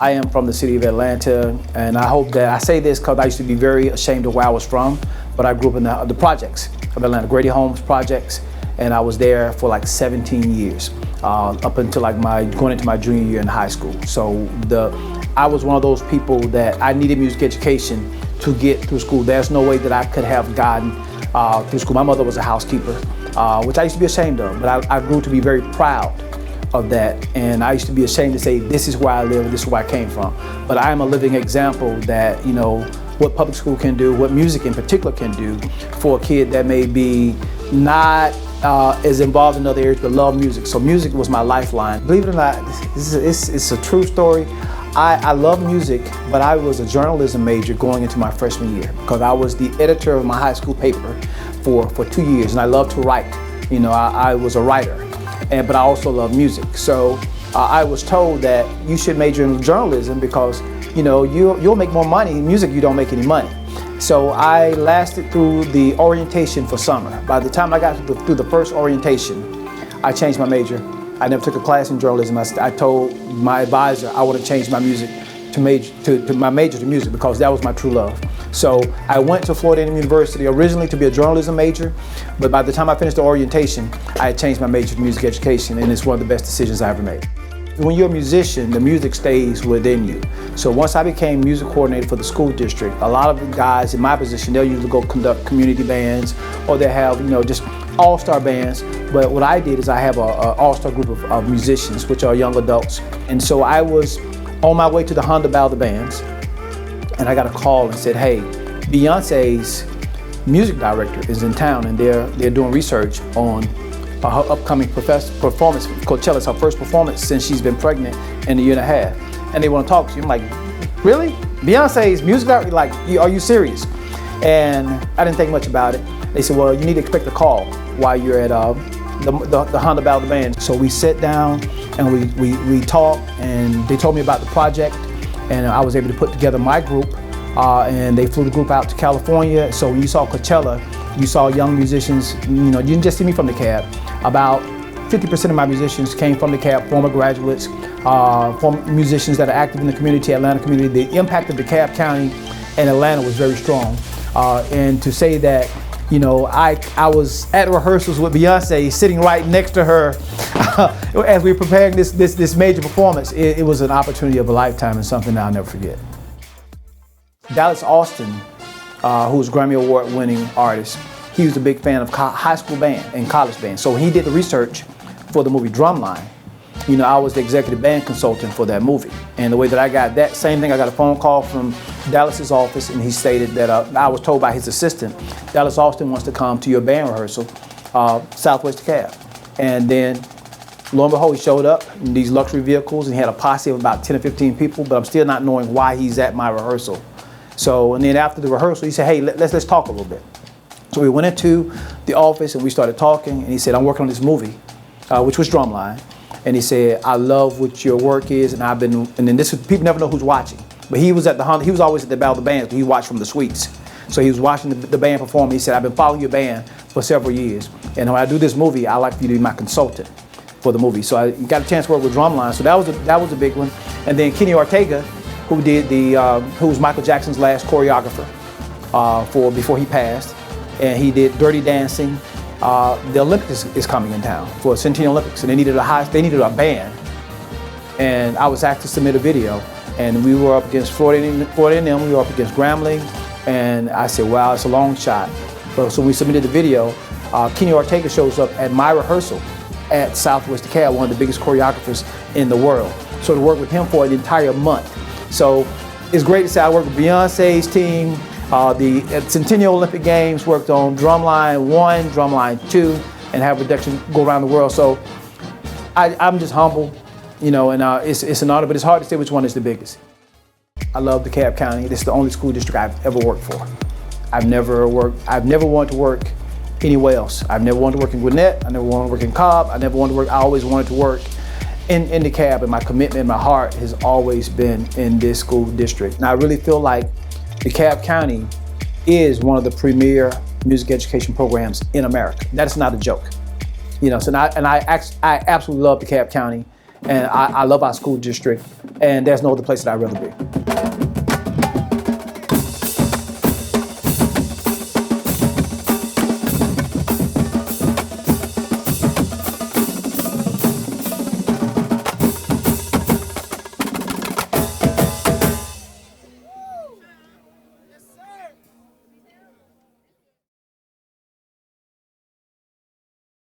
I am from the city of Atlanta, and I hope that I say this because I used to be very ashamed of where I was from, but I grew up in the projects of Atlanta, Grady Homes projects, and I was there for like 17 years, up until like going into my junior year in high school. So I was one of those people that I needed music education to get through school. There's no way that I could have gotten through school. My mother was a housekeeper, which I used to be ashamed of, but I grew to be very proud of that, and I used to be ashamed to say, this is where I live, this is where I came from. But I am a living example that, you know, what public school can do, what music in particular can do for a kid that may be not as involved in other areas but love music. So music was my lifeline. Believe it or not, it's a true story. I love music, but I was a journalism major going into my freshman year because I was the editor of my high school paper for 2 years, and I loved to write. You know, I was a writer. But I also love music. So I was told that you should major in journalism because, you know, you'll make more money. In music, you don't make any money. So I lasted through the orientation for summer. By the time I got through the first orientation, I changed my major. I never took a class in journalism. I told my advisor I want to change my music to my major to music because that was my true love. So I went to Florida A&M University originally to be a journalism major, but by the time I finished the orientation, I had changed my major to music education, and it's one of the best decisions I ever made. When you're a musician, the music stays within you. So once I became music coordinator for the school district, a lot of the guys in my position, they'll usually go conduct community bands, or they have, you know, just all-star bands. But what I did is I have an all-star group of musicians, which are young adults. And so I was on my way to the Honda Bell of the bands, and I got a call and said, hey, Beyonce's music director is in town, and they're doing research on her upcoming performance. Coachella is her first performance since she's been pregnant in a year and a half. And they want to talk to you. I'm like, really? Beyonce's music director? Like, are you serious? And I didn't think much about it. They said, well, you need to expect a call while you're at the Honda Bell of the band. So we sat down and we talked, and they told me about the project, and I was able to put together my group, and they flew the group out to California. So when you saw Coachella, you saw young musicians. You know, you didn't just see me from DeKalb. About 50% of my musicians came from DeKalb, former graduates, former musicians that are active in the community, Atlanta community. The impact of DeKalb County and Atlanta was very strong. And to say that, you know, I was at rehearsals with Beyonce, sitting right next to her as we were preparing this major performance. It was an opportunity of a lifetime and something that I'll never forget. Dallas Austin, who's a Grammy Award winning artist, he was a big fan of high school band and college band. So when he did the research for the movie Drumline, you know, I was the executive band consultant for that movie. And the way that I got that same thing, I got a phone call from Dallas's office, and he stated that I was told by his assistant, Dallas Austin wants to come to your band rehearsal, Southwest DeKalb. And then, lo and behold, he showed up in these luxury vehicles, and he had a posse of about 10 or 15 people, but I'm still not knowing why he's at my rehearsal. So, and then after the rehearsal, he said, hey, let's talk a little bit. So we went into the office and we started talking, and he said, I'm working on this movie, which was Drumline. And he said, I love what your work is, and then this is, people never know who's watching. But he was at the Honda, he was always at the Bell of the Bands, but he watched from the suites. So he was watching the band perform. He said, I've been following your band for several years, and when I do this movie, I like you to be my consultant for the movie. So I got a chance to work with Drumline, so that was a big one. And then Kenny Ortega, who did who was Michael Jackson's last choreographer before he passed, and he did Dirty Dancing. The Olympics is coming in town for Centennial Olympics, and they needed a band, and I was asked to submit a video, and we were up against Florida A&M, we were up against Grambling, and I said, wow, it's a long shot. But so we submitted the video. Kenny Ortega shows up at my rehearsal at Southwest DeKalb, one of the biggest choreographers in the world. So to work with him for an entire month. So it's great to say I worked with Beyonce's team. The Centennial Olympic Games, worked on Drumline 1, Drumline 2, and have production go around the world. So I'm just humble, you know, and it's an honor, but it's hard to say which one is the biggest. I love DeKalb County. This is the only school district I've ever worked for. I've never wanted to work anywhere else. I've never wanted to work in Gwinnett. I never wanted to work in Cobb. I always wanted to work in DeKalb, and my commitment, my heart has always been in this school district. And I really feel like DeKalb County is one of the premier music education programs in America. That is not a joke. You know, so I absolutely love DeKalb County, And I love our school district, and there's no other place that I'd rather be.